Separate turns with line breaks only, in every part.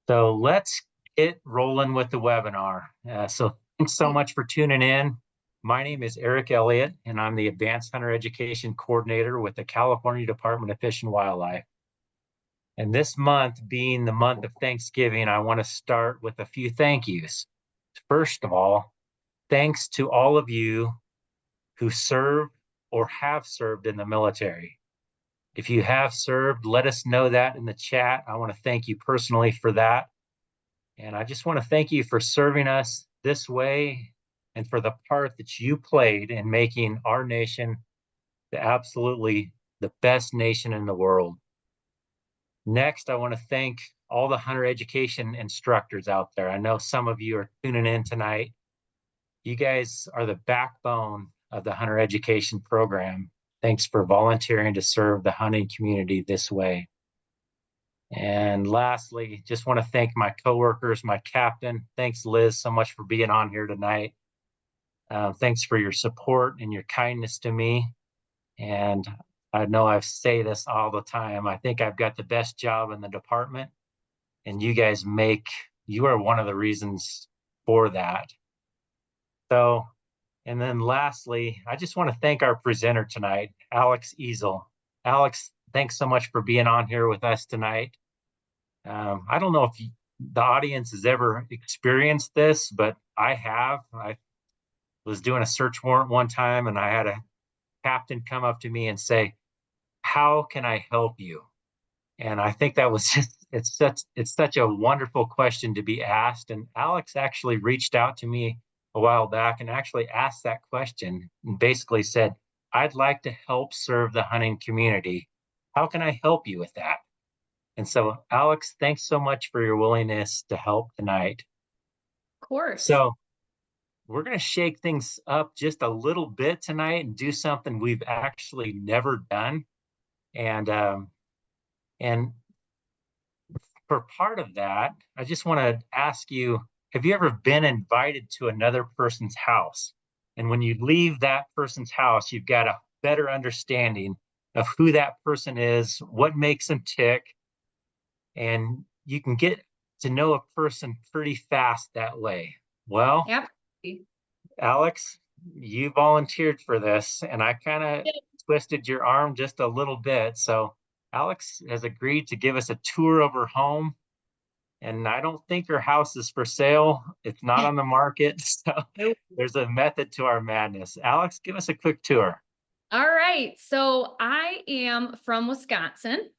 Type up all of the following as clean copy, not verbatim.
So let's get rolling with the webinar. So thanks so much for tuning in. My name is Eric Elliott, and I'm the Advanced Hunter Education Coordinator with the California Department of Fish and Wildlife. And this month, being the month of Thanksgiving, I want to start with a few thank yous. First of all, thanks to all of you who serve or have served in the military. If you have served, let us know that in the chat. I want to thank you personally for that. And I just want to thank you for serving us this way and for the part that you played in making our nation absolutely the best nation in the world. Next, I want to thank all the hunter education instructors out there. I know some of you are tuning in tonight. You guys are the backbone of the hunter education program. Thanks for volunteering to serve the hunting community this way. And lastly, just want to thank my coworkers, my captain. Thanks, Liz, so much for being on here tonight. Thanks for your support and your kindness to me. And I know I say this all the time. I think I've got the best job in the department, and you guys you are one of the reasons for that. So, and then lastly, I just want to thank our presenter tonight, Alex Easel. Alex, thanks so much for being on here with us tonight. I don't know if the audience has ever experienced this, but I have. I was doing a search warrant one time, and I had a captain come up to me and say, "How can I help you?" And I think that was just, it's such a wonderful question to be asked. And Alex actually reached out to me a while back and actually asked that question and basically said, "I'd like to help serve the hunting community. How can I help you with that?" And so, Alex, thanks so much for your willingness to help tonight.
Of course.
So we're going to shake things up just a little bit tonight and do something we've actually never done. And for part of that, I just want to ask you, have you ever been invited to another person's house? And when you leave that person's house, you've got a better understanding of who that person is, what makes them tick, and you can get to know a person pretty fast that way. Well,
Yep.
Alex, you volunteered for this, and I kind of twisted your arm just a little bit. So Alex has agreed to give us a tour of her home. And I don't think her house is for sale. It's not on the market. So there's a method to our madness. Alex, give us a quick tour.
All right. So I am from Wisconsin,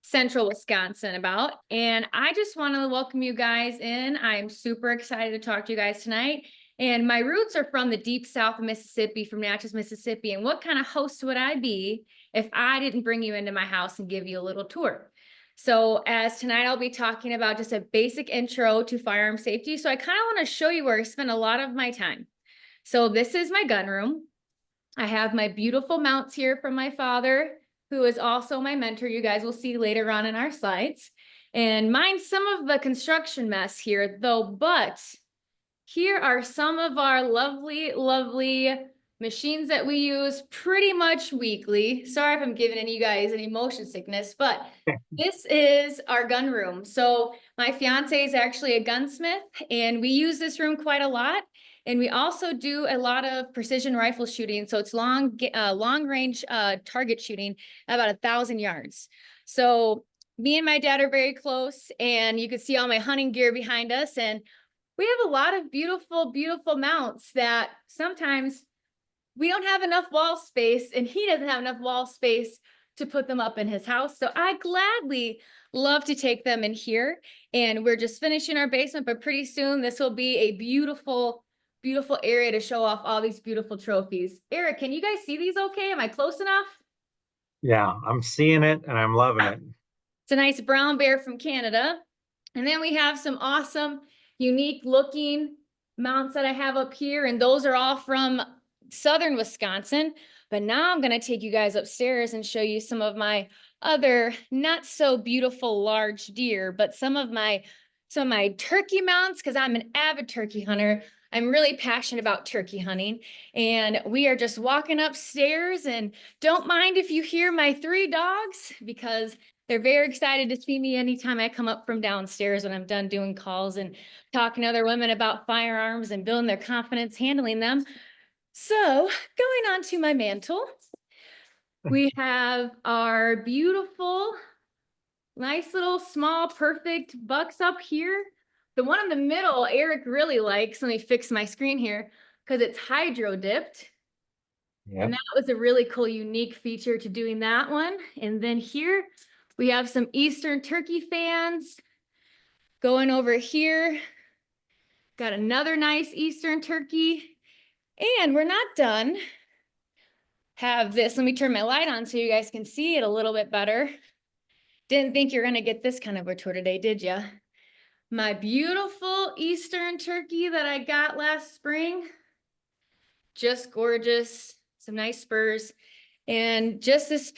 central Wisconsin and I just want to welcome you guys in. I'm super excited to talk to you guys tonight. And my roots are from the deep south of Mississippi, from Natchez, Mississippi. And what kind of host would I be if I didn't bring you into my house and give you a little tour? So as tonight, I'll be talking about just a basic intro to firearm safety. So I kind of want to show you where I spend a lot of my time. So this is my gun room. I have my beautiful mounts here from my father, who is also my mentor. You guys will see later on in our slides. And mine's some of the construction mess here though, but here are some of our lovely, lovely machines that we use pretty much weekly. Sorry if I'm giving you guys any motion sickness, but this is our gun room. So my fiance is actually a gunsmith, and we use this room quite a lot. And we also do a lot of precision rifle shooting. So it's long range target shooting at about 1,000 yards. So me and my dad are very close, and you can see all my hunting gear behind us. And we have a lot of beautiful, beautiful mounts that sometimes we don't have enough wall space, and he doesn't have enough wall space to put them up in his house. So I gladly love to take them in here. And we're just finishing our basement, but pretty soon this will be a beautiful, beautiful area to show off all these beautiful trophies. Eric, can you guys see these okay? Am I close enough?
Yeah, I'm seeing it and I'm loving it.
It's a nice brown bear from Canada. And then we have some awesome, unique looking mounts that I have up here. And those are all from southern Wisconsin. But now I'm going to take you guys upstairs and show you some of my other not so beautiful large deer, but some of my turkey mounts, because I'm an avid turkey hunter. I'm really passionate about turkey hunting, and we are just walking upstairs, and don't mind if you hear my 3 dogs, because They're very excited to see me anytime I come up from downstairs when I'm done doing calls and talking to other women about firearms and building their confidence handling them. So going on to my mantle, we have our beautiful, nice little small, perfect bucks up here. The one in the middle, Eric really likes. Let me fix my screen here because it's hydro dipped.
Yep.
And that was a really cool, unique feature to doing that one. And then here we have some Eastern Turkey fans going over here. Got another nice Eastern Turkey. And we're not done. Have this. Let me turn my light on so you guys can see it a little bit better. Didn't think you're going to get this kind of a tour today, did you? My beautiful Eastern Turkey that I got last spring. Just gorgeous. Some nice spurs. And just this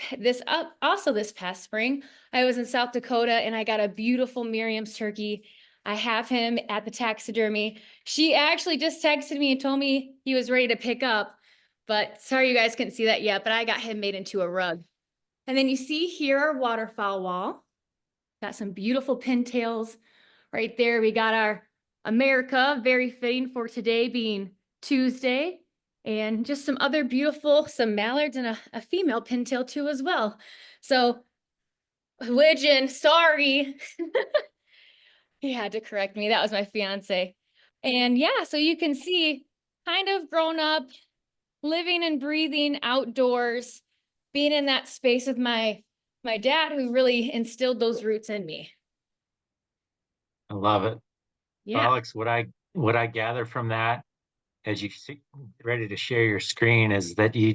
past spring, I was in South Dakota and I got a beautiful Miriam's turkey. I have him at the taxidermy. She actually just texted me and told me he was ready to pick up, but sorry you guys couldn't see that yet, but I got him made into a rug. And then you see here our waterfowl wall. Got some beautiful pintails right there. We got our America, very fitting for today being Tuesday. And just some other beautiful, some mallards and a female pintail too as well. So, Widgeon, sorry. He had to correct me. That was my fiance. And yeah, so you can see kind of grown up, living and breathing outdoors, being in that space with my dad who really instilled those roots in me.
I love it.
Yeah.
Alex, what I gather from that as you ready to share your screen is that you're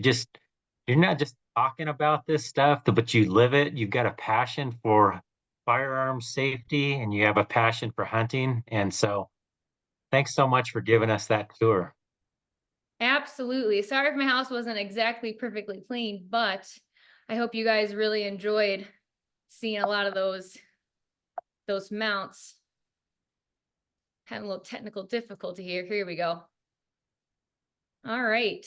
not just talking about this stuff, but you live it. You've got a passion for firearm safety and you have a passion for hunting. And so thanks so much for giving us that tour.
Absolutely. Sorry if my house wasn't exactly perfectly clean, but I hope you guys really enjoyed seeing a lot of those mounts. Having a little technical difficulty here. Here we go. All right.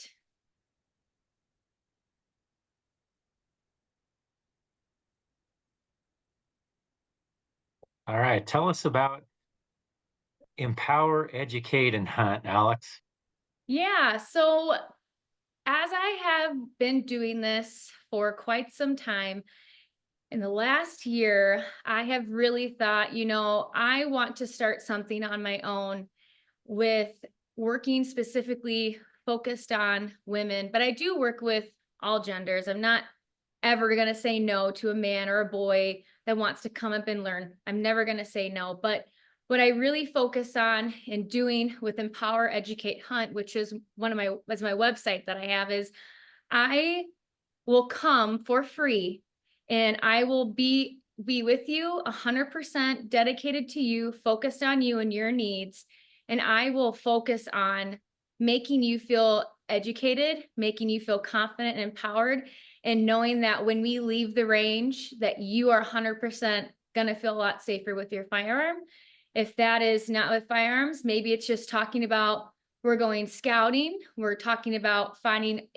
All right. Tell us about Empower, Educate, and Hunt, Alex.
Yeah, so as I have been doing this for quite some time, in the last year, I have really thought, I want to start something on my own with working specifically focused on women, but I do work with all genders. I'm not ever going to say no to a man or a boy that wants to come up and learn. I'm never going to say no, but what I really focus on and doing with Empower, Educate, Hunt, which is my website that I have, is I will come for free and I will be with you 100% dedicated to you, focused on you and your needs. And I will focus on making you feel educated, making you feel confident and empowered, and knowing that when we leave the range, that you are 100% going to feel a lot safer with your firearm. If that is not with firearms, maybe it's just talking about we're going scouting, we're talking about finding,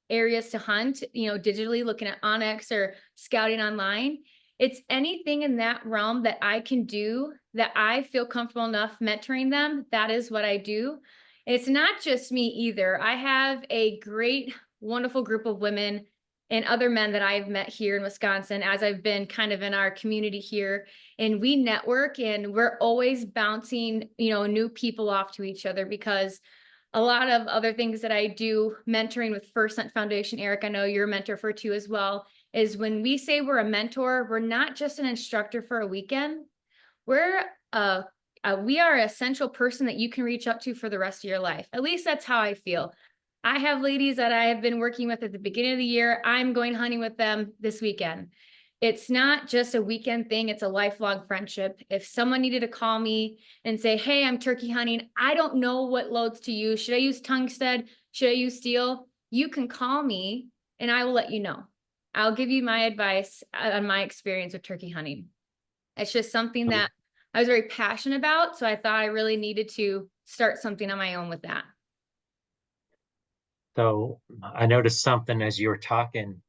areas to hunt, digitally looking at Onyx or scouting online. It's anything in that realm that I can do that I feel comfortable enough mentoring them. That is what I do. It's not just me either. I have a great, wonderful group of women and other men that I've met here in Wisconsin as I've been kind of in our community here, and we network and we're always bouncing, new people off to each other, because a lot of other things that I do mentoring with First Hunt Foundation, Eric, I know you're a mentor for too as well, is when we say we're a mentor, we're not just an instructor for a weekend. We're we are an essential person that you can reach up to for the rest of your life. At least that's how I feel. I have ladies that I have been working with at the beginning of the year. I'm going hunting with them this weekend. It's not just a weekend thing. It's a lifelong friendship. If someone needed to call me and say, hey, I'm turkey hunting, I don't know what loads to use. Should I use tungsten? Should I use steel? You can call me and I will let you know. I'll give you my advice on my experience with turkey hunting. It's just something that I was very passionate about. So I thought I really needed to start something on my own with that.
So I noticed something as you were talking.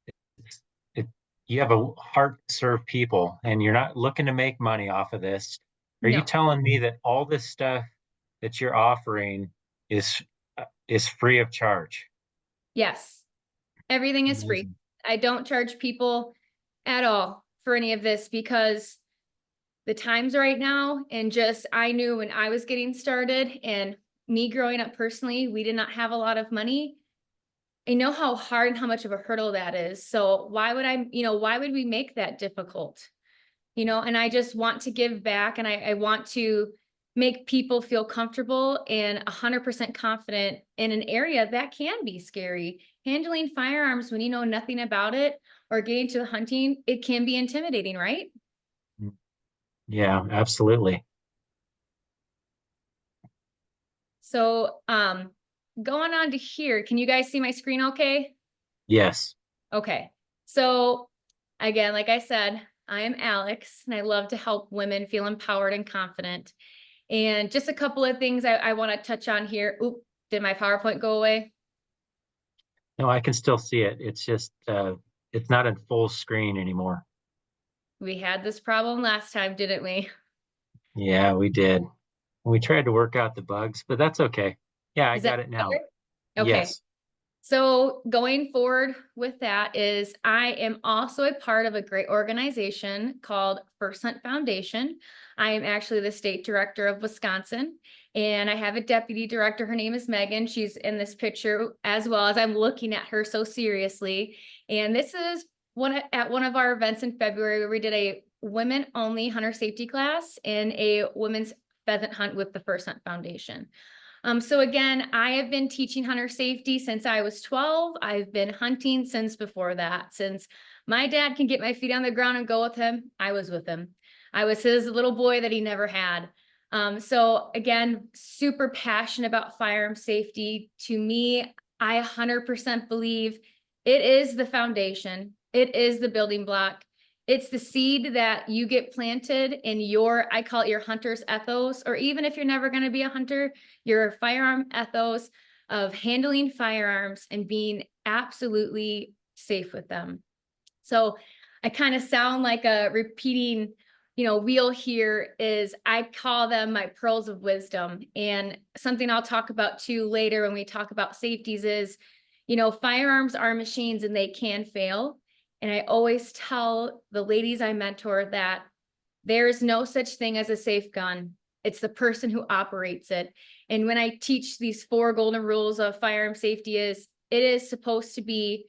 It you have a heart to serve people and you're not looking to make money off of this. Are you
No.
telling me that all this stuff that you're offering is free of charge?
Yes. Everything is free.
Amazing.
I don't charge people at all for any of this because the times right now, and just I knew when I was getting started and me growing up personally, we did not have a lot of money. I know how hard and how much of a hurdle that is. So why would why would we make that difficult? And I just want to give back, and I want to make people feel comfortable and 100% confident in an area that can be scary. Handling firearms when you know nothing about it or getting to the hunting, it can be intimidating, right?
Yeah, absolutely.
So, going on to here, can you guys see my screen okay?
Yes.
Okay. So, again, like I said, I am Alex, and I love to help women feel empowered and confident. And just a couple of things I want to touch on here. Oop, did my PowerPoint go away?
No, I can still see it. It's just it's not in full screen anymore.
We had this problem last time, didn't we?
Yeah, we did. We tried to work out the bugs, but that's okay. Yeah, I
Is that
got it now.
better? Okay.
Yes.
So going forward with that is I am also a part of a great organization called First Hunt Foundation. I am actually the state director of Wisconsin, and I have a deputy director. Her name is Megan. She's in this picture as well as I'm looking at her so seriously. And this is at one of our events in February where we did a women only hunter safety class and a women's pheasant hunt with the First Hunt Foundation. So again, I have been teaching hunter safety since I was 12. I've been hunting since before that. Since my dad can get my feet on the ground and go with him, I was with him. I was his little boy that he never had. So again, super passionate about firearm safety. To me, I 100% believe it is the foundation. It is the building block. It's the seed that you get planted in I call it your hunter's ethos, or even if you're never going to be a hunter, your firearm ethos of handling firearms and being absolutely safe with them. So I kind of sound like a repeating, wheel here. Is I call them my pearls of wisdom. And something I'll talk about too later when we talk about safeties is, firearms are machines and they can fail. And I always tell the ladies I mentor that there is no such thing as a safe gun. It's the person who operates it. And when I teach these 4 golden rules of firearm safety it is supposed to be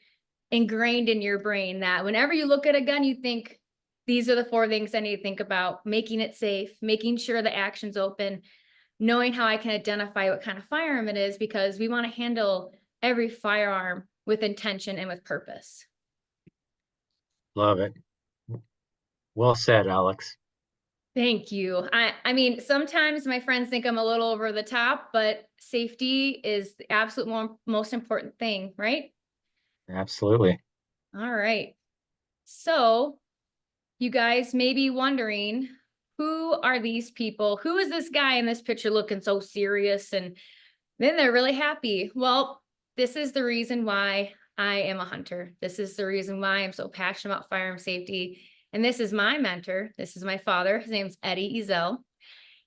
ingrained in your brain that whenever you look at a gun, you think, these are the 4 things I need to think about: making it safe, making sure the action's open, knowing how I can identify what kind of firearm it is, because we want to handle every firearm with intention and with purpose.
Love it. Well said, Alex.
Thank you. I mean, sometimes my friends think I'm a little over the top, but safety is the absolute most important thing, right?
Absolutely.
All right. So you guys may be wondering, who are these people? Who is this guy in this picture looking so serious? And then they're really happy. Well, this is the reason why I am a hunter. This is the reason why I'm so passionate about firearm safety. And this is my mentor. This is my father. His name's Eddie Ezel.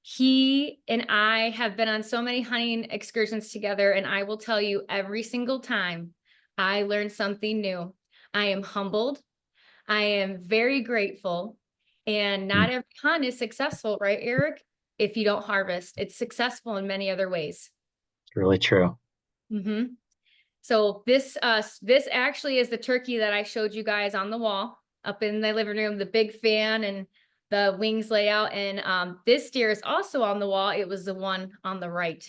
He and I have been on so many hunting excursions together, and I will tell you, every single time I learn something new. I am humbled. I am very grateful. And not
Mm,
every hunt is successful, right, Eric? If you don't harvest, it's successful in many other ways.
it's really true.
Mm-hmm. So this actually is the turkey that I showed you guys on the wall up in the living room, the big fan and the wings layout. And this deer is also on the wall. It was the one on the right.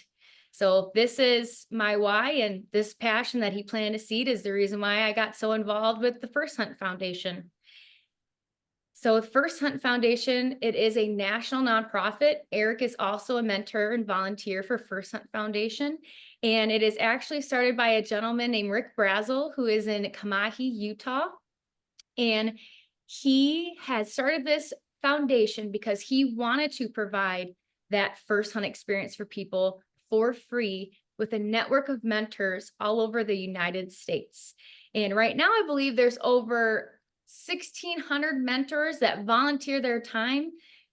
So this is my why, and this passion that he planted a seed is the reason why I got so involved with the First Hunt Foundation. So First Hunt Foundation, it is a national nonprofit. Eric is also a mentor and volunteer for First Hunt Foundation. And it is actually started by a gentleman named Rick Brazel, who is in Kamahi, Utah. And he has started this foundation because he wanted to provide that first hunt experience for people for free with a network of mentors all over the United States. And right now, I believe there's over 1,600 mentors that volunteer their time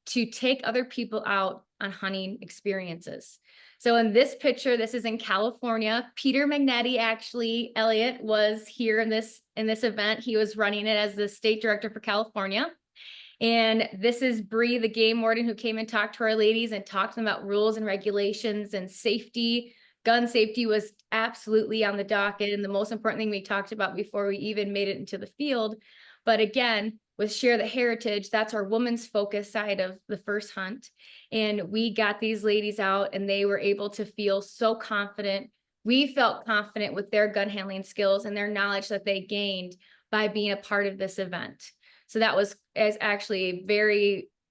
to take other people out on hunting experiences. So in this picture, this is in California. Peter Magnetti, actually, Elliot was here in this event. He was running it as the state director for California. And this is Bree, the game warden, who came and talked to our ladies and talked to them about rules and regulations and safety. Gun safety was absolutely on the docket, and the most important thing we talked about before we even made it into the field. But again, with Share the Heritage, that's our women's focus side of the first hunt. And we got these ladies out and they were able to feel so confident. We felt confident with their gun handling skills and their knowledge that they gained by being a part of this event. So that was actually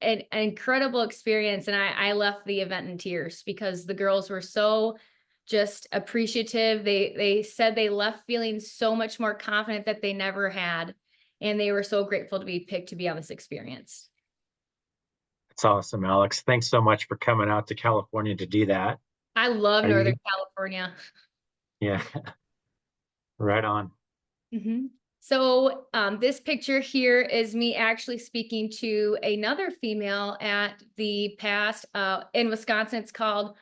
an incredible experience. And I left the event in tears because the girls were so just appreciative. They said they left feeling so much more confident that they never had. And they were so grateful to be picked to be on this experience.
That's awesome, Alex. Thanks so much for coming out to California to do that.
I love
Are
Northern
you?
California.
Yeah, right on.
So this picture here is me actually speaking to another female at the past in Wisconsin. It's called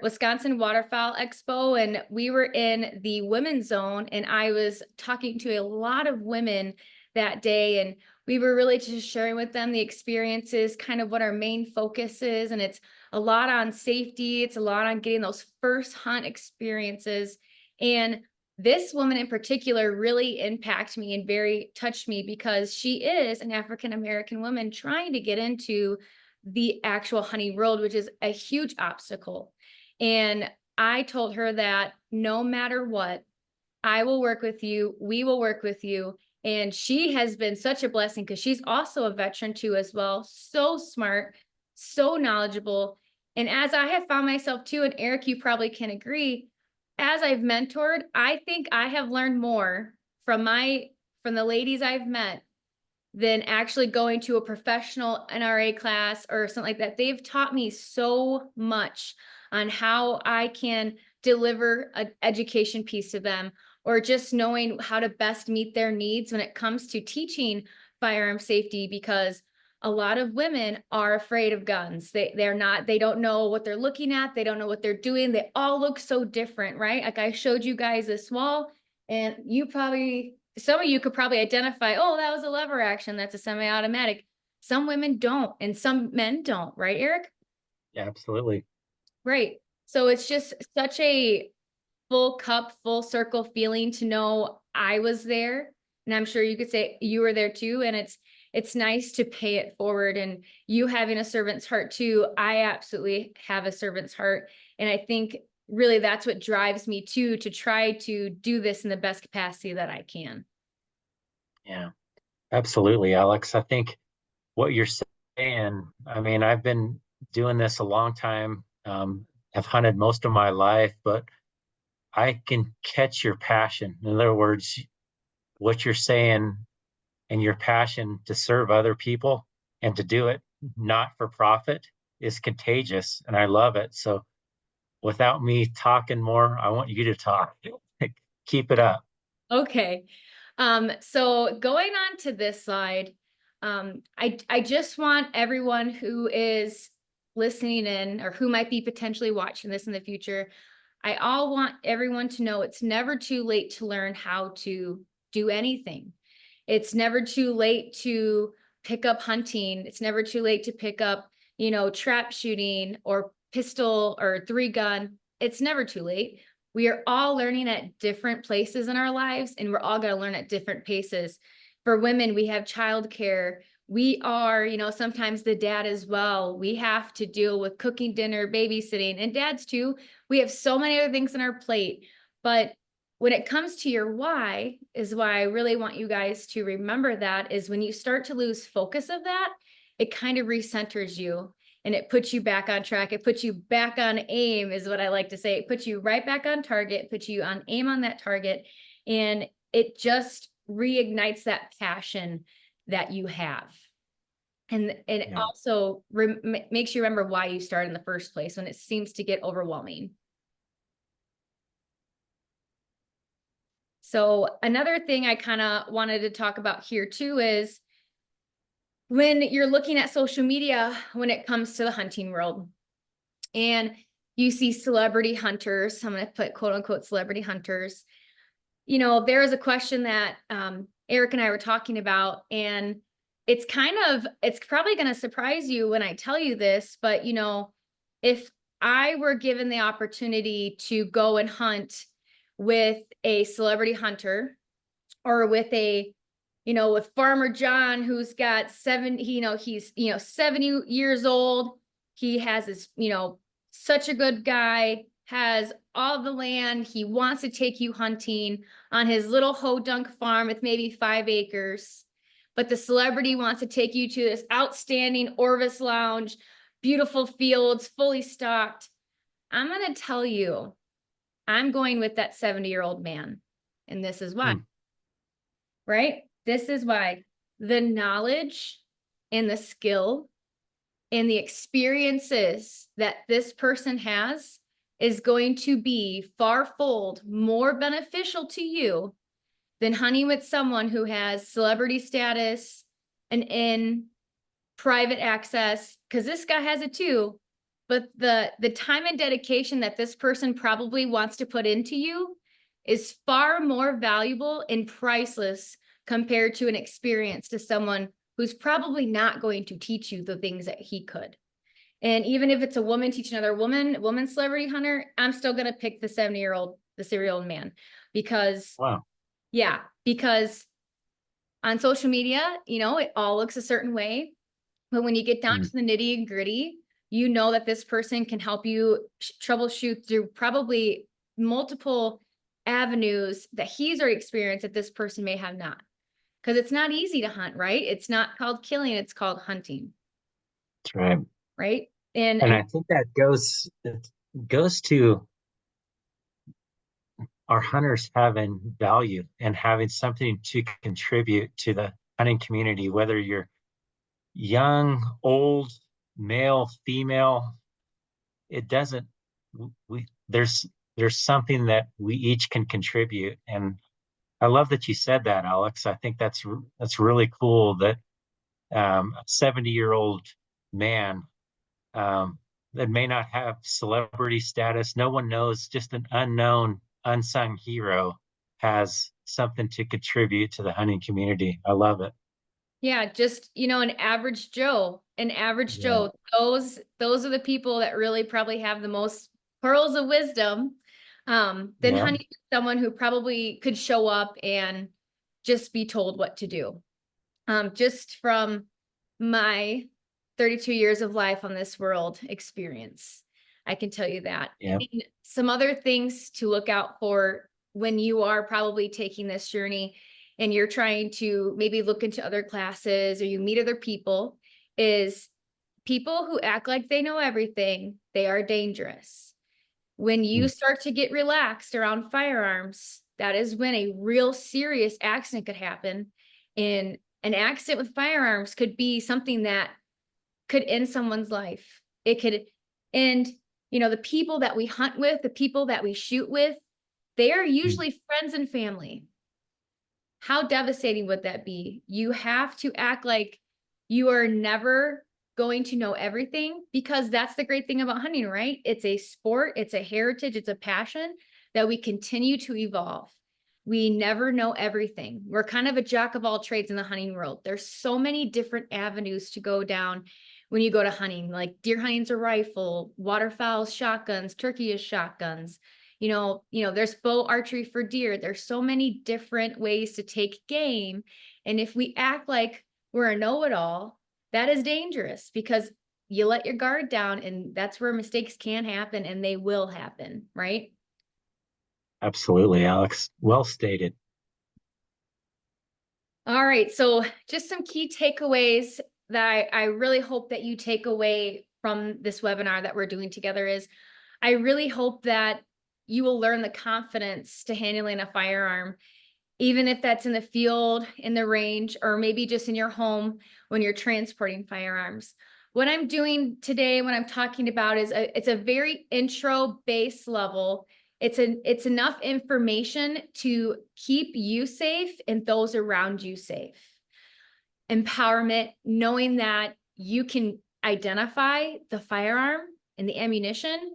Wisconsin Waterfowl Expo, and we were in the women's zone, and I was talking to a lot of women that day, and we were really just sharing with them the experiences, kind of what our main focus is, and it's a lot on safety. It's a lot on getting those first hunt experiences. And this woman in particular really impacted me and very touched me because she is an African-American woman trying to get into the actual hunting world, which is a huge obstacle. And I told her that no matter what, I will work with you. We will work with you. And she has been such a blessing because she's also a veteran too as well. So smart, so knowledgeable. And as I have found myself too, and Eric, you probably can agree, as I've mentored, I think I have learned more from the ladies I've met than actually going to a professional NRA class or something like that. They've taught me so much on how I can deliver an education piece to them, or just knowing how to best meet their needs when it comes to teaching firearm safety, because a lot of women are afraid of guns. They don't know what they're looking at. They don't know what they're doing. They all look so different, right? Like I showed you guys this wall, and some of you could probably identify, oh, that was a lever action. That's a semi-automatic. Some women don't, and some men don't, right, Eric?
Yeah, absolutely.
Right. So it's just such a full cup, full circle feeling to know I was there. And I'm sure you could say you were there too. And it's nice to pay it forward. And you having a servant's heart too. I absolutely have a servant's heart. And I think really that's what drives me too, to try to do this in the best capacity that I can.
Yeah, absolutely, Alex. I think what you're saying, I mean, I've been doing this a long time. I've hunted most of my life, but I can catch your passion. In other words, what you're saying and your passion to serve other people and to do it not for profit is contagious, and I love it. So without me talking more, I want you to talk. Keep it up.
Okay. So going on to this slide, I just want everyone who is listening in or who might be potentially watching this in the future, I want everyone to know it's never too late to learn how to do anything. It's never too late to pick up hunting. It's never too late to pick up, trap shooting or pistol or 3-gun. It's never too late. We are all learning at different places in our lives, and we're all going to learn at different paces. For women, we have childcare. We are, sometimes the dad as well. We have to deal with cooking dinner, babysitting, and dads too. We have so many other things on our plate. But when it comes to your why, is why I really want you guys to remember that, is when you start to lose focus of that, it kind of recenters you. And it puts you back on track. It puts you back on aim, is what I like to say. It puts you right back on target, puts you on aim on that target. And it just reignites that passion that you have. And it
Yeah.
also makes you remember why you started in the first place when it seems to get overwhelming. So another thing I kind of wanted to talk about here too is when you're looking at social media when it comes to the hunting world and you see celebrity hunters, I'm going to put quote unquote celebrity hunters. There is a question that Eric and I were talking about, and it's probably going to surprise you when I tell you this, but if I were given the opportunity to go and hunt with a celebrity hunter or with Farmer John, who's got he's 70 years old. He has his, such a good guy, has all the land. He wants to take you hunting on his little hodunk farm with maybe 5 acres. But the celebrity wants to take you to this outstanding Orvis lounge, beautiful fields, fully stocked. I'm going to tell you, I'm going with that 70-year-old man. And this is why, right? This is why the knowledge and the skill and the experiences that this person has is going to be farfold more beneficial to you than hunting with someone who has celebrity status and in private access, because this guy has it too. But the time and dedication that this person probably wants to put into you is far more valuable and priceless compared to an experience to someone who's probably not going to teach you the things that he could. And even if it's a woman teaching another woman celebrity hunter, I'm still going to pick the 70-year-old man because,
Wow.
yeah, because on social media, it all looks a certain way. But when you get down to the nitty and gritty, that this person can help you troubleshoot through probably multiple avenues that he's already experienced that this person may have not. Because it's not easy to hunt, right? It's not called killing, it's called hunting.
That's right.
Right.
And I think that goes to our hunters having value and having something to contribute to the hunting community, whether you're young, old, male, female. It doesn't. There's something that we each can contribute, and I love that you said that, Alex. I think that's really cool that a 70-year-old man that may not have celebrity status, no one knows, just an unknown, unsung hero has something to contribute to the hunting community. I love it.
Yeah, just, an average Joe,
Yeah.
those are the people that really probably have the most pearls of wisdom, than
Yeah.
hunting someone who probably could show up and just be told what to do. Just from my 32 years of life on this world experience, I can tell you that.
Yeah.
And some other things to look out for when you are probably taking this journey and you're trying to maybe look into other classes or you meet other people is people who act like they know everything, they are dangerous. When you start to get relaxed around firearms, that is when a real serious accident could happen. And an accident with firearms could be something that could end someone's life. It could end, the people that we hunt with, the people that we shoot with, they are usually friends and family. How devastating would that be? You have to act like you are never going to know everything, because that's the great thing about hunting, right? It's a sport, it's a heritage, it's a passion that we continue to evolve. We never know everything. We're kind of a jack of all trades in the hunting world. There's so many different avenues to go down when you go to hunting, like deer hunting's a rifle, waterfowl shotguns, turkey is shotguns. There's bow archery for deer. There's so many different ways to take game. And if we act like we're a know-it-all, that is dangerous because you let your guard down, and that's where mistakes can happen, and they will happen, right?
Absolutely, Alex. Well stated.
All right. So just some key takeaways that I really hope that you take away from this webinar that we're doing together is I really hope that you will learn the confidence to handling a firearm, even if that's in the field, in the range, or maybe just in your home when you're transporting firearms. What I'm doing today, what I'm talking about is it's a very intro base level. It's enough information to keep you safe and those around you safe. Empowerment, knowing that you can identify the firearm and the ammunition,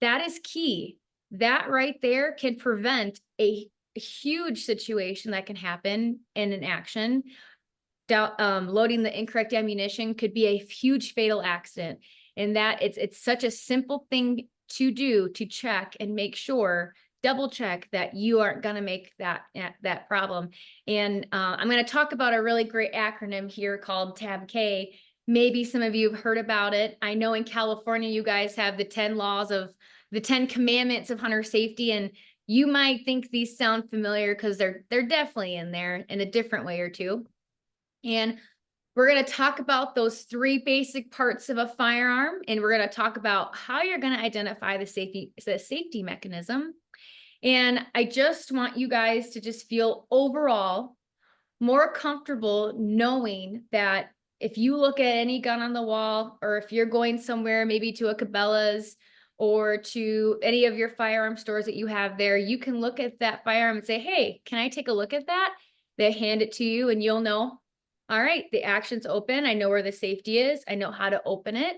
that is key. That right there can prevent a huge situation that can happen in an action. Loading the incorrect ammunition could be a huge fatal accident. And that it's such a simple thing to do, to check and make sure, double check that you aren't going to make that problem. And I'm going to talk about a really great acronym here called TABK. Maybe some of you have heard about it. I know in California, you guys have the 10 commandments of hunter safety, and you might think these sound familiar because they're definitely in there in a different way or two. And we're going to talk about those 3 basic parts of a firearm, and we're going to talk about how you're going to identify the safety mechanism. And I just want you guys to just feel overall more comfortable knowing that if you look at any gun on the wall, or if you're going somewhere, maybe to a Cabela's or to any of your firearm stores that you have there, you can look at that firearm and say, hey, can I take a look at that? They hand it to you and you'll know, all right, the action's open. I know where the safety is. I know how to open it.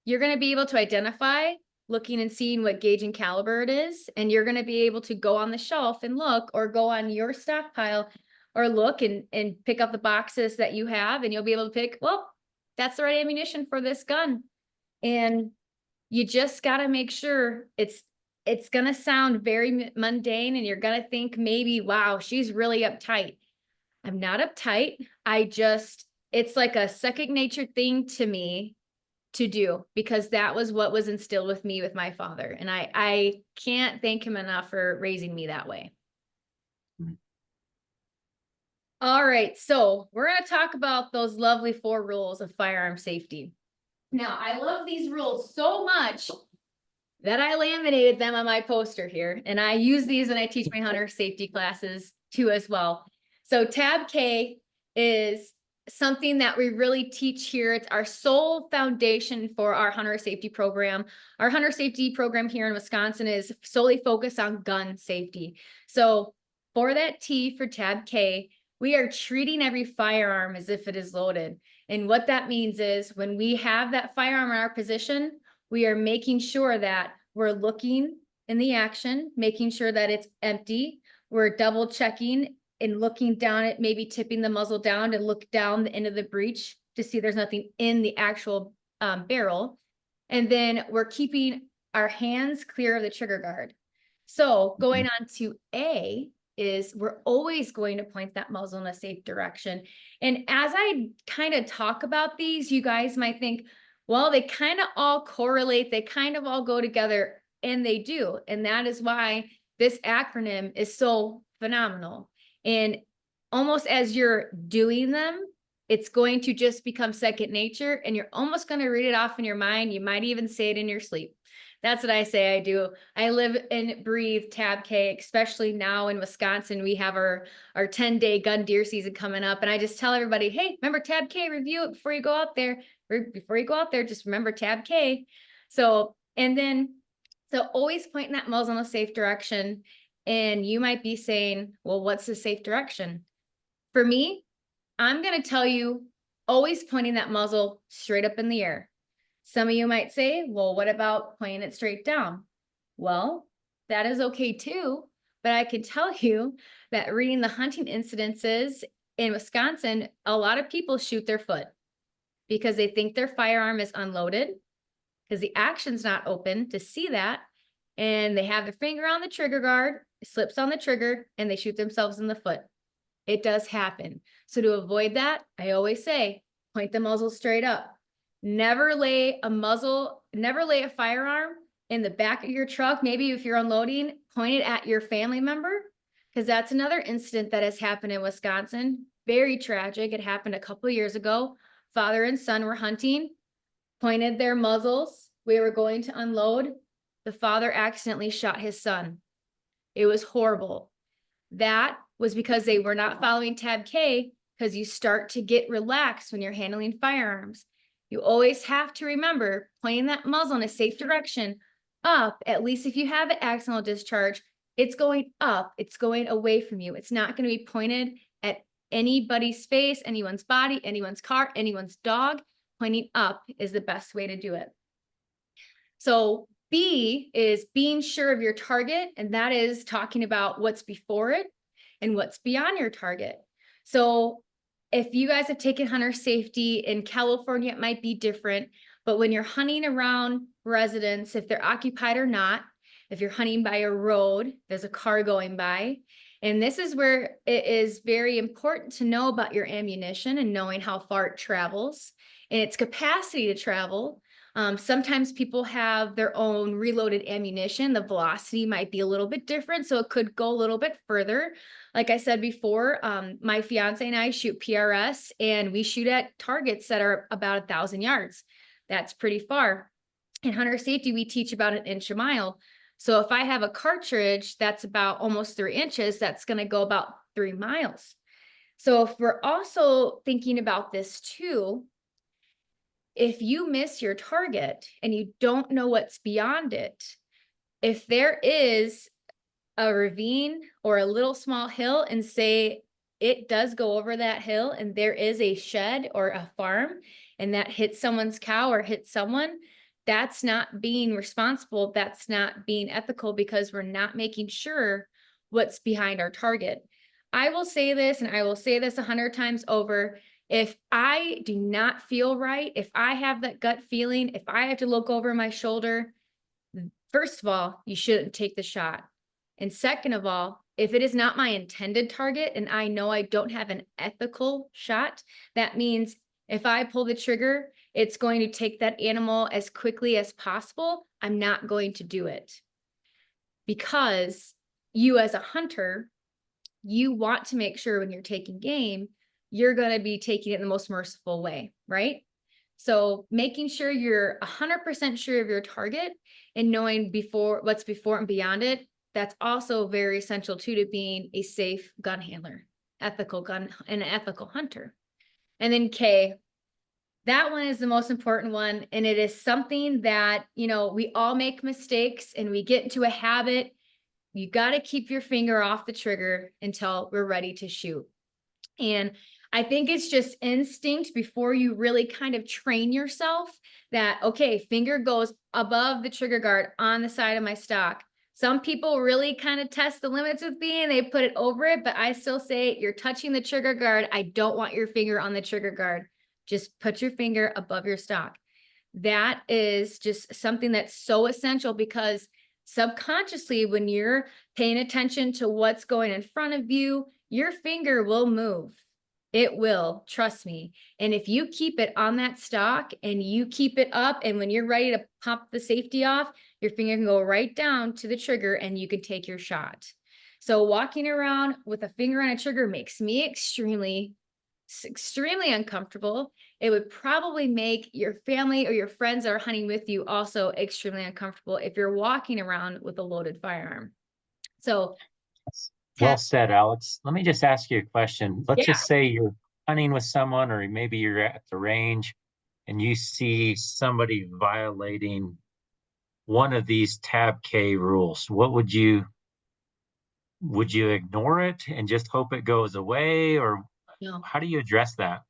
You're going to be able to identify looking and seeing what gauge and caliber it is. And you're going to be able to go on the shelf and look, or go on your stockpile or look and pick up the boxes that you have. And you'll be able to pick, well, that's the right ammunition for this gun. And you just got to make sure it's going to sound very mundane, and you're going to think maybe, wow, she's really uptight. I'm not uptight. It's like a second nature thing to me to do, because that was what was instilled with me with my father. And I can't thank him enough for raising me that way. All right. So we're going to talk about those lovely 4 rules of firearm safety. Now, I love these rules so much that I laminated them on my poster here, and I use these when I teach my hunter safety classes too as well. So TABK is something that we really teach here. It's our sole foundation for our hunter safety program. Our hunter safety program here in Wisconsin is solely focused on gun safety. So for that T for TABK, we are treating every firearm as if it is loaded. And what that means is when we have that firearm in our position, we are making sure that we're looking in the action, making sure that it's empty. We're double checking and looking down at, maybe tipping the muzzle down to look down the end of the breech to see there's nothing in the actual barrel. And then we're keeping our hands clear of the trigger guard. So going on to A is we're always going to point that muzzle in a safe direction. And as I kind of talk about these, you guys might think, well, they kind of all correlate. They kind of all go together, and they do. And that is why this acronym is so phenomenal. And almost as you're doing them, it's going to just become second nature, and you're almost going to read it off in your mind. You might even say it in your sleep. That's what I say I do. I live and breathe TABK, especially now in Wisconsin. We have our 10-day gun deer season coming up. And I just tell everybody, hey, remember TABK, review it before you go out there. Before you go out there, just remember TABK. So always pointing that muzzle in a safe direction. And you might be saying, well, what's the safe direction? For me, I'm going to tell you, always pointing that muzzle straight up in the air. Some of you might say, well, what about pointing it straight down? Well, that is okay too, but I can tell you that reading the hunting incidences in Wisconsin, a lot of people shoot their foot because they think their firearm is unloaded, because the action's not open to see that, and they have their finger on the trigger guard, slips on the trigger, and they shoot themselves in the foot. It does happen. So to avoid that, I always say, point the muzzle straight up. Never lay a firearm in the back of your truck. Maybe if you're unloading, point it at your family member, because that's another incident that has happened in Wisconsin. Very tragic. It happened a couple of years ago. Father and son were hunting, pointed their muzzles. We were going to unload. The father accidentally shot his son. It was horrible. That was because they were not following TABK, because you start to get relaxed when you're handling firearms. You always have to remember pointing that muzzle in a safe direction. up, at least if you have an accidental discharge, it's going up, it's going away from you. It's not going to be pointed at anybody's face, anyone's body, anyone's car, anyone's dog. Pointing up is the best way to do it. So B is being sure of your target, and that is talking about what's before it and what's beyond your target. So if you guys have taken hunter safety in California, it might be different, but when you're hunting around residents, if they're occupied or not, if you're hunting by a road, there's a car going by. And this is where it is very important to know about your ammunition and knowing how far it travels and its capacity to travel. Sometimes people have their own reloaded ammunition. The velocity might be a little bit different, so it could go a little bit further. Like I said before, my fiance and I shoot PRS, and we shoot at targets that are about 1,000 yards. That's pretty far. In hunter safety, we teach about 1 inch a mile. So if I have a cartridge that's about almost 3 inches, that's going to go about 3 miles. So if we're also thinking about this too, if you miss your target and you don't know what's beyond it, if there is a ravine or a little small hill, and say it does go over that hill and there is a shed or a farm and that hits someone's cow or hits someone, that's not being responsible. That's not being ethical, because we're not making sure what's behind our target. I will say this, and I will say this 100 times over. If I do not feel right, if I have that gut feeling, if I have to look over my shoulder, first of all, you shouldn't take the shot. And second of all, if it is not my intended target and I know I don't have an ethical shot, that means if I pull the trigger, it's going to take that animal as quickly as possible. I'm not going to do it, because you as a hunter, you want to make sure when you're taking game, you're going to be taking it in the most merciful way, right? So making sure you're 100% sure of your target and knowing what's before and beyond it, that's also very essential too, to being a safe gun handler, ethical gun and an ethical hunter. And then K, that one is the most important one. And it is something that, we all make mistakes and we get into a habit. You got to keep your finger off the trigger until we're ready to shoot. And I think it's just instinct before you really kind of train yourself that, okay, finger goes above the trigger guard on the side of my stock. Some people really kind of test the limits with me and they put it over it, but I still say you're touching the trigger guard. I don't want your finger on the trigger guard. Just put your finger above your stock. That is just something that's so essential, because subconsciously, when you're paying attention to what's going in front of you, your finger will move. It will, trust me. And if you keep it on that stock and you keep it up, and when you're ready to pop the safety off, your finger can go right down to the trigger and you can take your shot. So walking around with a finger on a trigger makes me extremely uncomfortable. It would probably make your family or your friends that are hunting with you also extremely uncomfortable if you're walking around with a loaded firearm. So
Well said, Alex. Let me just ask you a question. Let's
yeah.
just say you're hunting with someone, or maybe you're at the range and you see somebody violating one of these TABK rules. What would you ignore it and just hope it goes away, or
No.
how do you address that?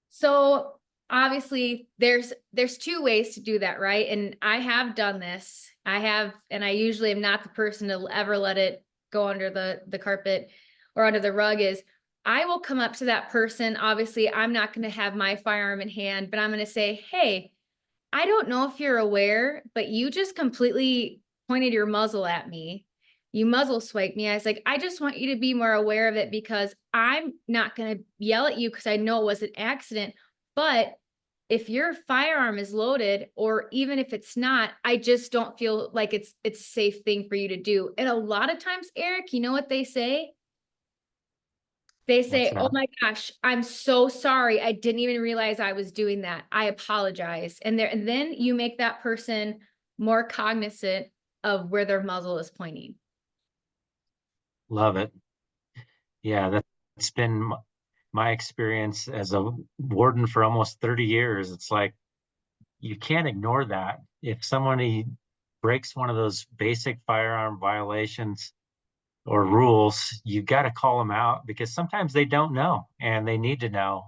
So obviously there's 2 ways to do that, right? And I have done this. And I usually am not the person to ever let it go under the carpet or under the rug. Is I will come up to that person. Obviously, I'm not going to have my firearm in hand, but I'm going to say, hey, I don't know if you're aware, but you just completely pointed your muzzle at me. You muzzle swiped me. I was like, I just want you to be more aware of it, because I'm not going to yell at you because I know it was an accident. But if your firearm is loaded, or even if it's not, I just don't feel like it's a safe thing for you to do. And a lot of times, Eric, you know what they say? They
What's
say, oh
that?
my gosh, I'm so sorry. I didn't even realize I was doing that. I apologize. And then you make that person more cognizant of where their muzzle is pointing.
Love it. Yeah, that's been my experience as a warden for almost 30 years. It's like you can't ignore that. If somebody breaks one of those basic firearm violations or rules, you've got to call them out because sometimes they don't know and they need to know.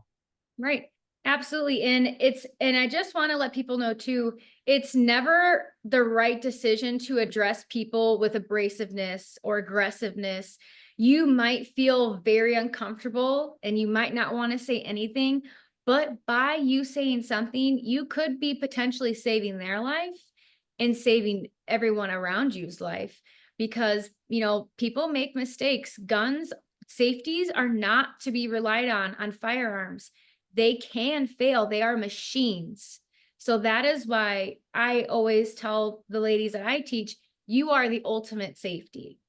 Right. Absolutely. And I just want to let people know too, it's never the right decision to address people with abrasiveness or aggressiveness. You might feel very uncomfortable and you might not want to say anything, but by you saying something, you could be potentially saving their life and saving everyone around you's life because, people make mistakes. Guns, safeties are not to be relied on firearms. They can fail. They are machines. So that is why I always tell the ladies that I teach, you are the ultimate safety.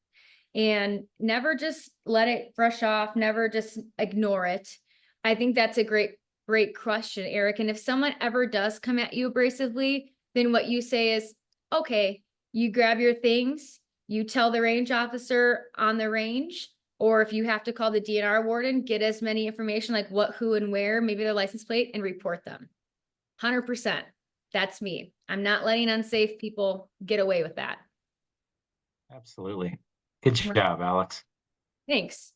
And never just let it brush off, never just ignore it. I think that's a great question, Eric. And if someone ever does come at you abrasively, then what you say is, okay, you grab your things, you tell the range officer on the range, or if you have to call the DNR warden, get as many information like what, who, and where, maybe their license plate, and report them. 100%. That's me. I'm not letting unsafe people get away with that.
Absolutely. Good job, Alex.
Thanks.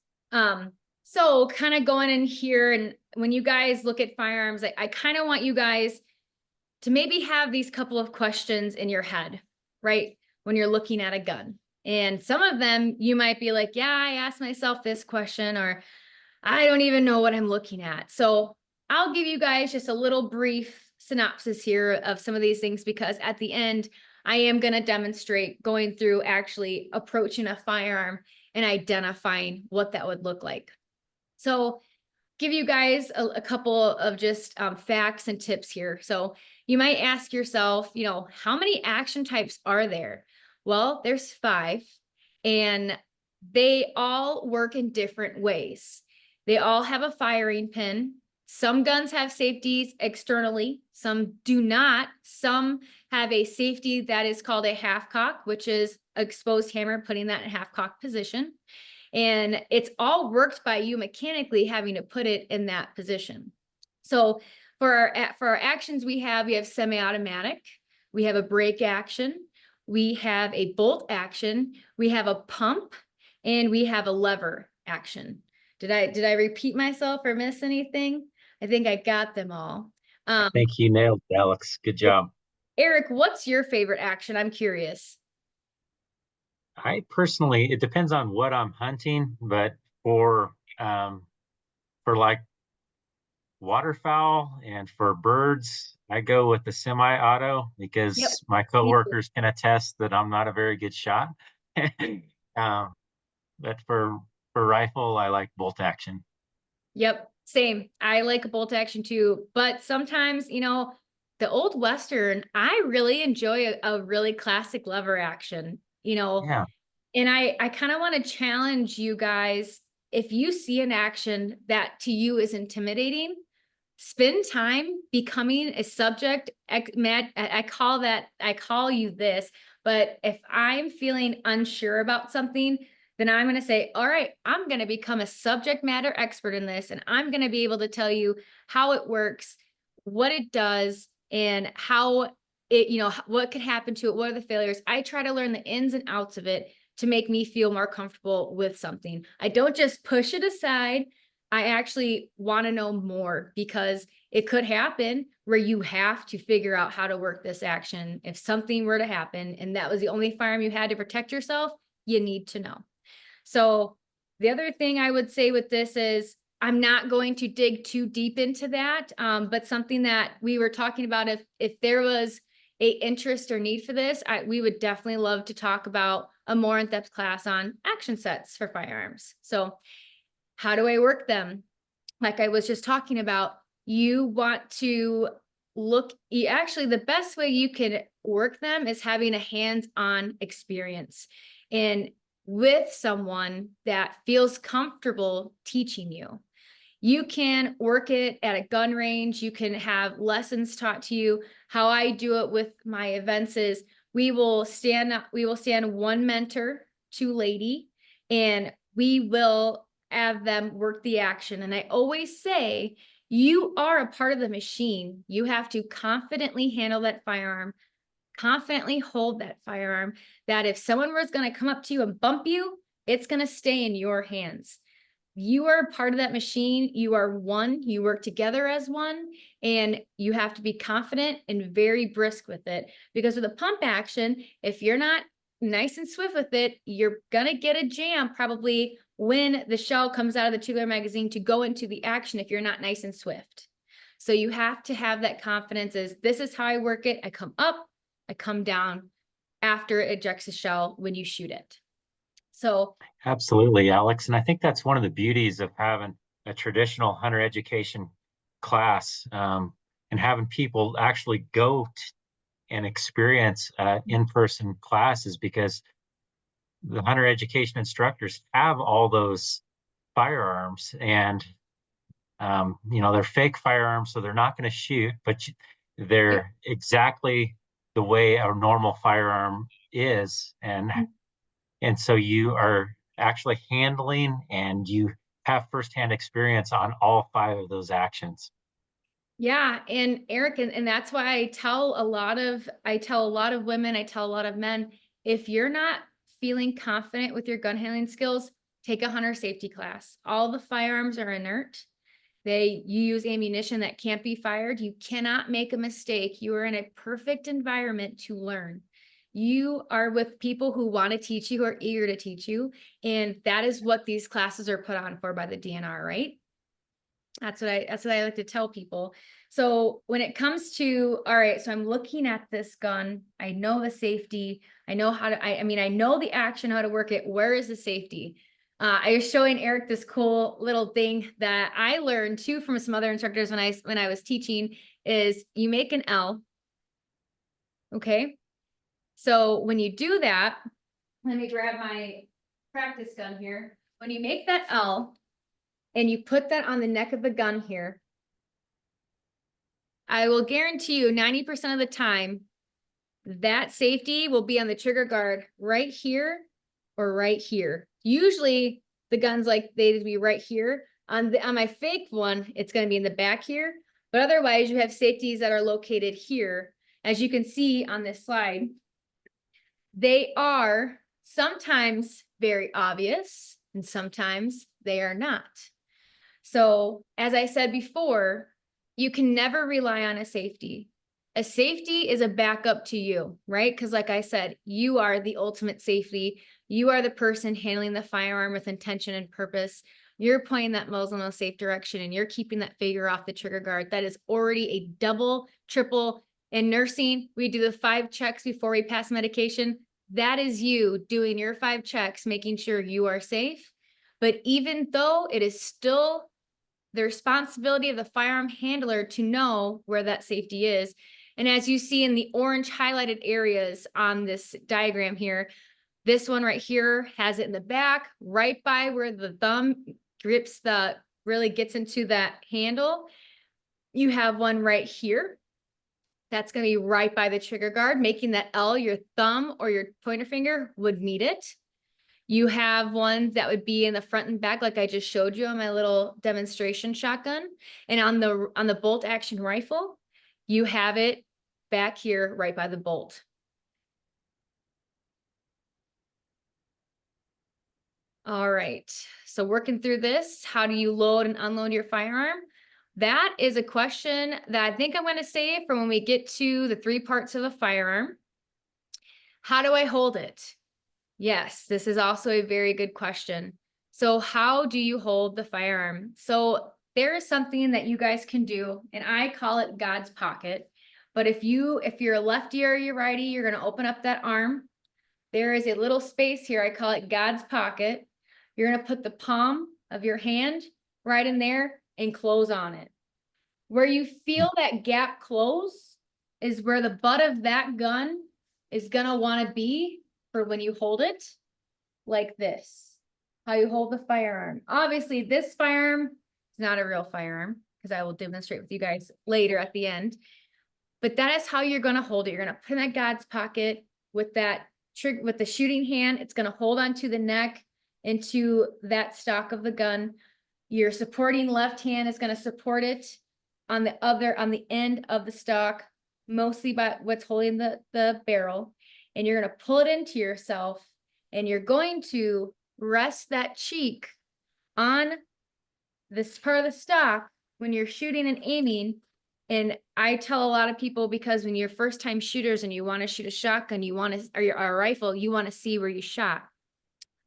So kind of going in here, and when you guys look at firearms, I kind of want you guys to maybe have these couple of questions in your head, right? When you're looking at a gun. And some of them you might be like, yeah, I asked myself this question, or I don't even know what I'm looking at. So I'll give you guys just a little brief synopsis here of some of these things, because at the end, I am going to demonstrate going through actually approaching a firearm and identifying what that would look like. So give you guys a couple of just facts and tips here. So you might ask yourself, how many action types are there? Well, there's 5, and they all work in different ways. They all have a firing pin. Some guns have safeties externally, some do not. Some have a safety that is called a half cock, which is exposed hammer, putting that in half cock position. And it's all worked by you mechanically having to put it in that position. So for our actions, we have semi-automatic, we have a brake action, we have a bolt action, we have a pump, and we have a lever action. Did I repeat myself or miss anything? I think I got them all.
I think you nailed it, Alex. Good job.
Eric, what's your favorite action? I'm curious.
I personally, it depends on what I'm hunting, but for like waterfowl and for birds, I go with the semi-auto
Yep.
because my coworkers can attest that I'm not a very good shot. um, but for rifle, I like bolt action.
Yep, same. I like a bolt action too, but sometimes, the old Western, I really enjoy a really classic lever action,
Yeah,
and I kind of want to challenge you guys. If you see an action that to you is intimidating, spend time becoming a subject. Matt, I call you this, but if I'm feeling unsure about something, then I'm going to say, all right, I'm going to become a subject matter expert in this. And I'm going to be able to tell you how it works, what it does, and how it, what could happen to it. What are the failures? I try to learn the ins and outs of it to make me feel more comfortable with something. I don't just push it aside. I actually want to know more, because it could happen where you have to figure out how to work this action. If something were to happen and that was the only firearm you had to protect yourself, you need to know. So the other thing I would say with this is, I'm not going to dig too deep into that, but something that we were talking about, if there was a interest or need for this, we would definitely love to talk about a more in-depth class on action sets for firearms. So how do I work them? Like I was just talking about, you want to actually, the best way you can work them is having a hands-on experience and with someone that feels comfortable teaching you. You can work it at a gun range. You can have lessons taught to you. How I do it with my events is we will stand one mentor, 2 lady, and we will have them work the action. And I always say, you are a part of the machine. You have to confidently handle that firearm, confidently hold that firearm, that if someone was going to come up to you and bump you, it's going to stay in your hands. You are part of that machine. You are one. You work together as one, and you have to be confident and very brisk with it. Because with a pump action, if you're not nice and swift with it, you're going to get a jam probably when the shell comes out of the tubular magazine to go into the action if you're not nice and swift. So you have to have that confidence as this is how I work it. I come up, I come down after it ejects the shell when you shoot it. So
Absolutely, Alex. And I think that's one of the beauties of having a traditional hunter education class, and having people actually go and experience in-person classes, because the hunter education instructors have all those firearms, and they're fake firearms, so they're not going to shoot, but they're exactly the way a normal firearm is. And so you are actually handling, and you have firsthand experience on all 5 of those actions.
yeah, and Eric, and that's why I tell a lot of women, I tell a lot of men, if you're not feeling confident with your gun handling skills, take a hunter safety class. All the firearms are inert. You use ammunition that can't be fired. You cannot make a mistake. You are in a perfect environment to learn. You are with people who want to teach you, who are eager to teach you. And that is what these classes are put on for by the DNR, right? That's what I like to tell people. So when it comes to, all right, so I'm looking at this gun. I know the safety. I know how to, I mean, I know the action, how to work it. Where is the safety? I was showing Eric this cool little thing that I learned too from some other instructors when I was teaching, is you make an L. Okay. So when you do that, let me grab my practice gun here. When you make that L and you put that on the neck of the gun here, I will guarantee you 90% of the time that safety will be on the trigger guard right here or right here. Usually the guns like they'd be right here. On my fake one, it's going to be in the back here, but otherwise you have safeties that are located here. As you can see on this slide, they are sometimes very obvious and sometimes they are not. So as I said before, you can never rely on a safety. A safety is a backup to you, right? Because like I said, you are the ultimate safety. You are the person handling the firearm with intention and purpose. You're pointing that muzzle in a safe direction, and you're keeping that finger off the trigger guard. That is already a double, triple. In nursing, we do the 5 checks before we pass medication. That is you doing your 5 checks, making sure you are safe. But even though it is still the responsibility of the firearm handler to know where that safety is. And as you see in the orange highlighted areas on this diagram here, this one right here has it in the back, right by where the thumb grips really gets into that handle. You have one right here. That's going to be right by the trigger guard, making that L your thumb or your pointer finger would meet it. You have one that would be in the front and back, like I just showed you on my little demonstration shotgun. And on the bolt action rifle, you have it back here right by the bolt. All right, so working through this, how do you load and unload your firearm? That is a question that I think I'm going to save for when we get to the 3 parts of a firearm. How do I hold it? Yes, this is also a very good question. So how do you hold the firearm? So there is something that you guys can do, and I call it God's pocket. But if you're a lefty or you're righty, you're going to open up that arm. There is a little space here. I call it God's pocket. You're going to put the palm of your hand right in there and close on it. Where you feel that gap close is where the butt of that gun is going to want to be for when you hold it, like this, how you hold the firearm. Obviously, this firearm is not a real firearm, because I will demonstrate with you guys later at the end. But that is how you're going to hold it. You're going to put in that God's pocket with that trigger, with the shooting hand. It's going to hold onto the neck, into that stock of the gun. Your supporting left hand is going to support it on the end of the stock. mostly by what's holding the barrel, and you're going to pull it into yourself, and you're going to rest that cheek on this part of the stock when you're shooting and aiming. And I tell a lot of people, because when you're first time shooters and you want to shoot a shotgun, you want to, or a rifle, you want to see where you shot.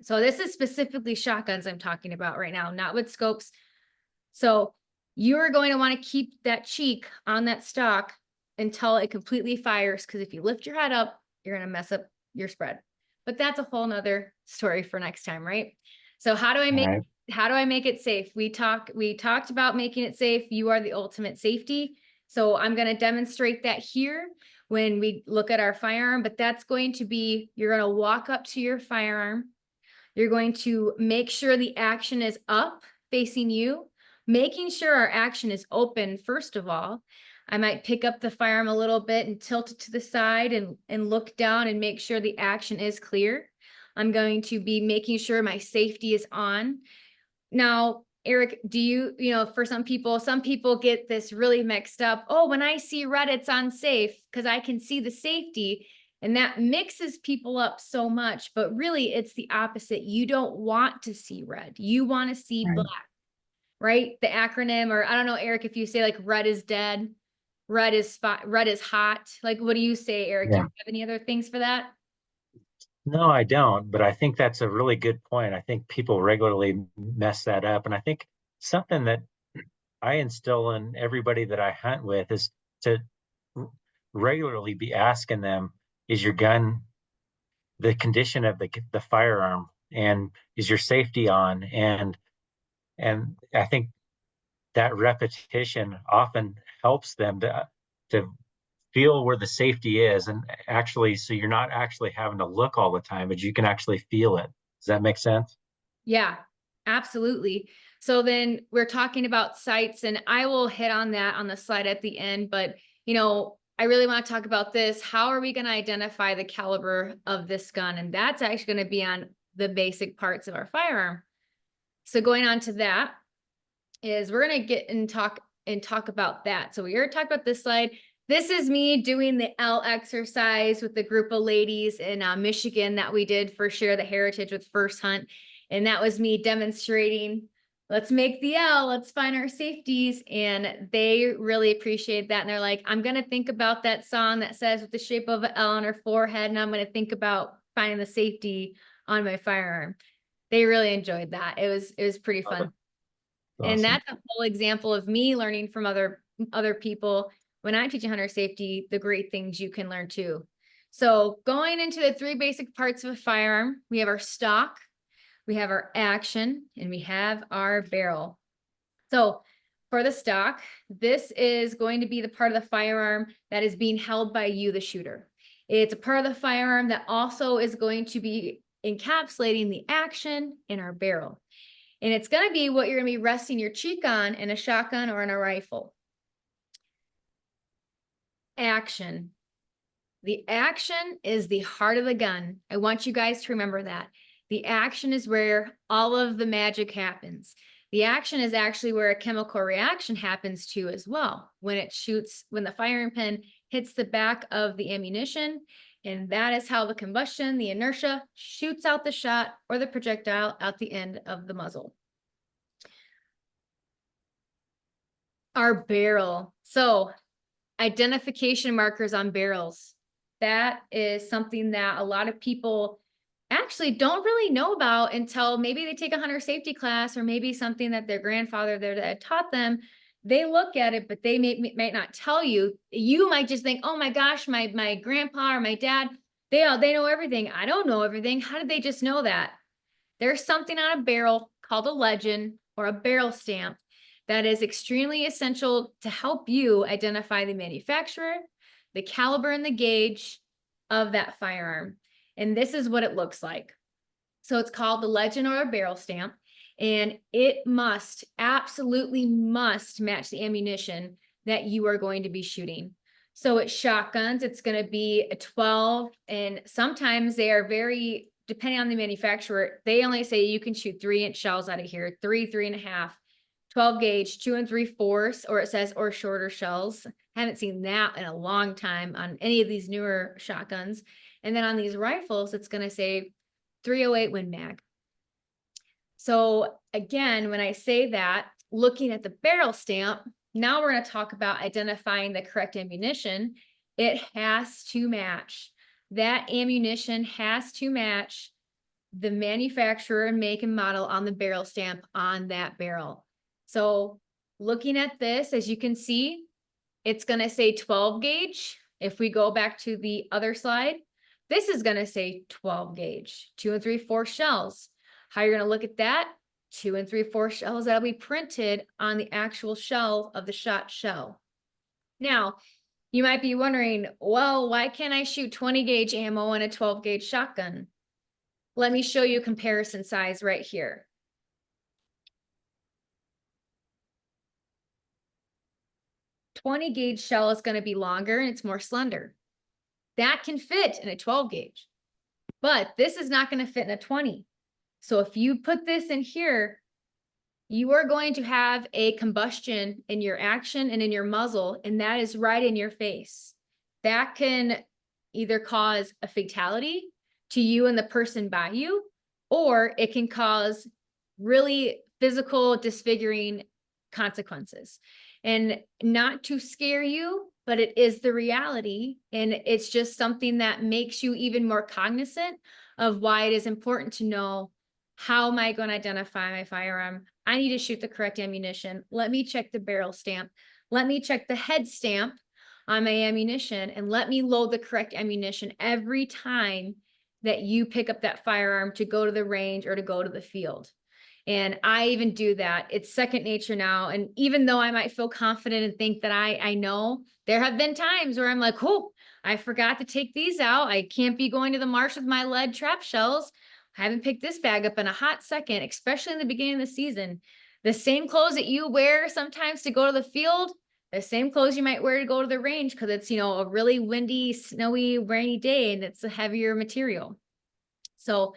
So this is specifically shotguns I'm talking about right now, not with scopes. So you are going to want to keep that cheek on that stock until it completely fires. Because if you lift your head up, you're going to mess up your spread. But that's a whole nother story for next time, right? So how do I make it safe? We talked about making it safe. You are the ultimate safety. So I'm going to demonstrate that here when we look at our firearm, but that's going to be, you're going to walk up to your firearm. You're going to make sure the action is up facing you, making sure our action is open. First of all, I might pick up the firearm a little bit and tilt it to the side and look down and make sure the action is clear. I'm going to be making sure my safety is on. Now, Eric, do you know, for some people get this really mixed up. Oh, when I see red, it's unsafe because I can see the safety. And that mixes people up so much, but really it's the opposite. You don't want to see red. You want to see black, right? The acronym, or I don't know, Eric, if you say like red is dead, red is hot. Like, what do you say, Eric? Do you have any other things for that?
No, I don't, but I think that's a really good point. I think people regularly mess that up. And I think something that I instill in everybody that I hunt with is to regularly be asking them, is your gun the condition of the firearm, and is your safety on? And I think that repetition often helps them to feel where the safety is, and actually, so you're not actually having to look all the time, but you can actually feel it. Does that make sense?
Yeah, absolutely. So then we're talking about sights, and I will hit on that on the slide at the end, but you know, I really want to talk about this. How are we going to identify the caliber of this gun? And that's actually going to be on the basic parts of our firearm. So going on to that is we're going to get and talk about that. So we already talked about this slide. This is me doing the L exercise with the group of ladies in Michigan that we did for Share the Heritage with First Hunt. And that was me demonstrating, let's make the L, let's find our safeties. And they really appreciate that. And they're like, I'm going to think about that song that says with the shape of an L on her forehead. And I'm going to think about finding the safety on my firearm. They really enjoyed that. It was pretty fun. And
Awesome.
that's a whole example of me learning from other people. When I teach hunter safety, the great things you can learn too. So going into the three basic parts of a firearm, we have our stock, we have our action, and we have our barrel. So for the stock, this is going to be the part of the firearm that is being held by you, the shooter. It's a part of the firearm that also is going to be encapsulating the action in our barrel. And it's going to be what you're going to be resting your cheek on in a shotgun or in a rifle. Action. The action is the heart of the gun. I want you guys to remember that. The action is where all of the magic happens. The action is actually where a chemical reaction happens too as well. When it shoots, when the firing pin hits the back of the ammunition, and that is how the combustion, the inertia, shoots out the shot or the projectile out the end of the muzzle. Our barrel. So identification markers on barrels. That is something that a lot of people actually don't really know about until maybe they take a hunter safety class, or maybe something that their grandfather, their dad taught them. They look at it, but they might not tell you. You might just think, oh my gosh, my grandpa or my dad, they know everything. I don't know everything. How did they just know that? There's something on a barrel called a legend or a barrel stamp that is extremely essential to help you identify the manufacturer, the caliber, and the gauge of that firearm. And this is what it looks like. So it's called the legend or a barrel stamp, and it must, absolutely must match the ammunition that you are going to be shooting. So it's shotguns, it's going to be a 12, and sometimes they are very, depending on the manufacturer, they only say you can shoot 3-inch shells out of here, 3.5, 12 gauge, 2 3/4, or it says, or shorter shells. Haven't seen that in a long time on any of these newer shotguns. And then on these rifles, it's going to say 308 Win Mag. So again, when I say that, looking at the barrel stamp, now we're going to talk about identifying the correct ammunition. It has to match. That ammunition has to match the manufacturer, make, and model on the barrel stamp on that barrel. So looking at this, as you can see, it's going to say 12 gauge. If we go back to the other slide, this is going to say 12 gauge, 2 3/4 shells. How you're going to look at that? 2 3/4 shells that'll be printed on the actual shell of the shot shell. Now, you might be wondering, well, why can't I shoot 20 gauge ammo in a 12 gauge shotgun? Let me show you comparison size right here. 20 gauge shell is going to be longer and it's more slender. That can fit in a 12 gauge, but this is not going to fit in a 20. So if you put this in here, you are going to have a combustion in your action and in your muzzle, and that is right in your face. That can either cause a fatality to you and the person by you, or it can cause really physical disfiguring consequences. And not to scare you, but it is the reality. And it's just something that makes you even more cognizant of why it is important to know, how am I going to identify my firearm? I need to shoot the correct ammunition. Let me check the barrel stamp. Let me check the head stamp on my ammunition, and let me load the correct ammunition every time that you pick up that firearm to go to the range or to go to the field. And I even do that. It's second nature now. And even though I might feel confident and think that I know, there have been times where I'm like, oh, I forgot to take these out. I can't be going to the marsh with my lead trap shells. I haven't picked this bag up in a hot second, especially in the beginning of the season. The same clothes that you wear sometimes to go to the field, the same clothes you might wear to go to the range, because it's, a really windy, snowy, rainy day and it's a heavier material. So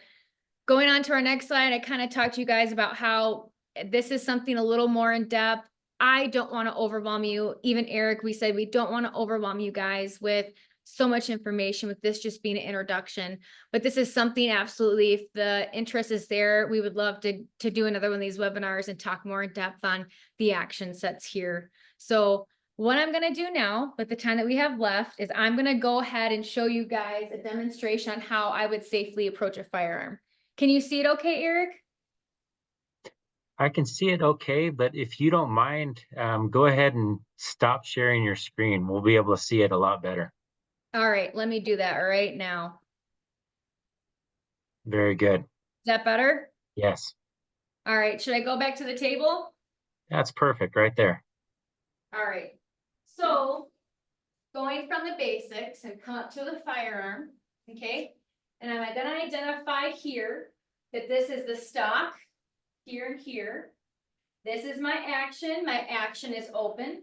going on to our next slide, I kind of talked to you guys about how this is something a little more in depth. I don't want to overwhelm you. Even Eric, we said we don't want to overwhelm you guys with so much information, with this just being an introduction. But this is something absolutely, if the interest is there, we would love to do another one of these webinars and talk more in depth on the action sets here. So what I'm going to do now with the time that we have left is I'm going to go ahead and show you guys a demonstration on how I would safely approach a firearm. Can you see it okay, Eric?
I can see it okay, but if you don't mind, go ahead and stop sharing your screen. We'll be able to see it a lot better.
All right, let me do that right now.
Very good.
Is that better?
Yes.
All right, should I go back to the table?
That's perfect right there.
All right, so going from the basics and come up to the firearm, okay? And I'm going to identify here that this is the stock, here and here. This is my action. My action is open.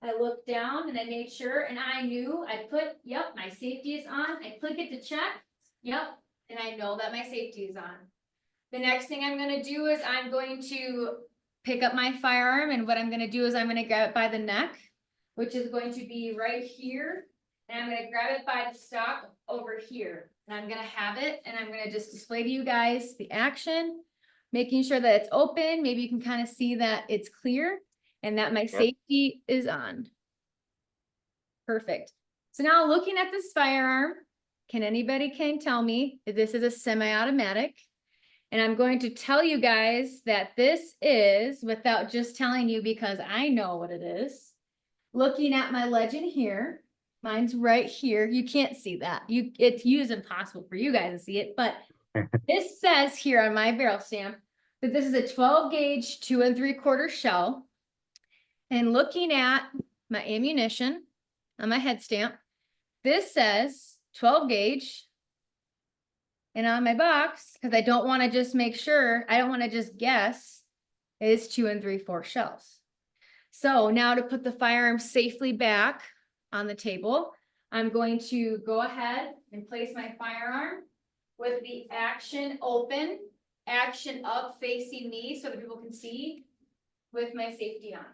I look down and I made sure, and I knew I put, yep, my safety is on. I click it to check. Yep, and I know that my safety is on. The next thing I'm going to do is I'm going to pick up my firearm, and what I'm going to do is I'm going to grab it by the neck, which is going to be right here. And I'm going to grab it by the stock over here. And I'm going to have it, and I'm going to just display to you guys the action, making sure that it's open. Maybe you can kind of see that it's clear and that my safety is on. Perfect. So now looking at this firearm, can anybody tell me if this is a semi-automatic? And I'm going to tell you guys that this is, without just telling you because I know what it is, looking at my legend here, mine's right here. You can't see that. It's impossible for you guys to see it, but this says here on my barrel stamp that this is a 12 gauge 2 3/4 shell. And looking at my ammunition on my head stamp, this says 12 gauge. And on my box, because I don't want to just make sure, I don't want to just guess, is 2 3/4 shells. So now to put the firearm safely back on the table, I'm going to go ahead and place my firearm with the action open, action up facing me so that people can see, with my safety on.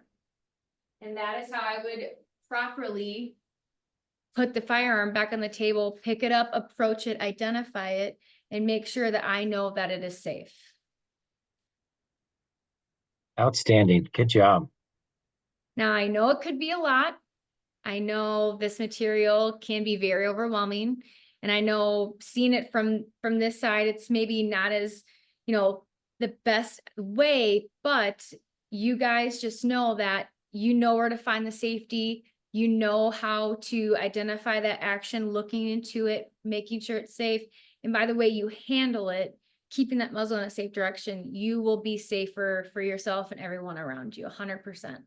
And that is how I would properly put the firearm back on the table, pick it up, approach it, identify it, and make sure that I know that it is safe.
Outstanding. Good job.
Now, I know it could be a lot. I know this material can be very overwhelming. And I know seeing it from this side, it's maybe not as, the best way, but you guys just know that you know where to find the safety, you know how to identify that action, looking into it, making sure it's safe. And by the way you handle it, keeping that muzzle in a safe direction, you will be safer for yourself and everyone around you, 100%.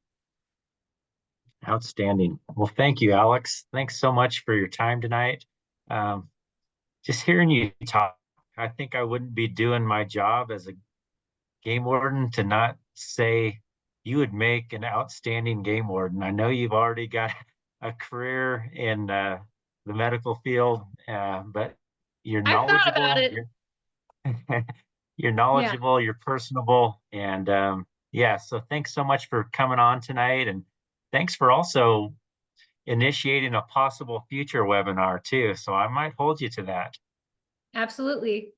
Outstanding. Well, thank you, Alex. Thanks so much for your time tonight. Um, just hearing you talk, I think I wouldn't be doing my job as a game warden to not say you would make an outstanding game warden. I know you've already got a career in the medical field, but you're
I've thought about
knowledgeable,
it.
you're
Yeah,
knowledgeable, you're personable, and yeah, so thanks so much for coming on tonight, and thanks for also initiating a possible future webinar too. So I might hold you to that.
absolutely.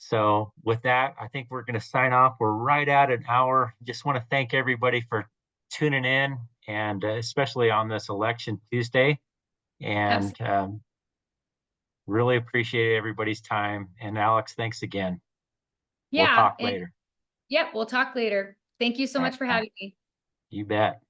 So with that, I think we're going to sign off. We're right at an hour. Just want to thank everybody for tuning in, and especially on this election Tuesday. And
Absolutely.
really appreciate everybody's time. And Alex, thanks again. We'll
Yeah.
talk
And
later.
yep, we'll talk later. Thank you so
All
much
right,
for
bye.
having me.
You bet.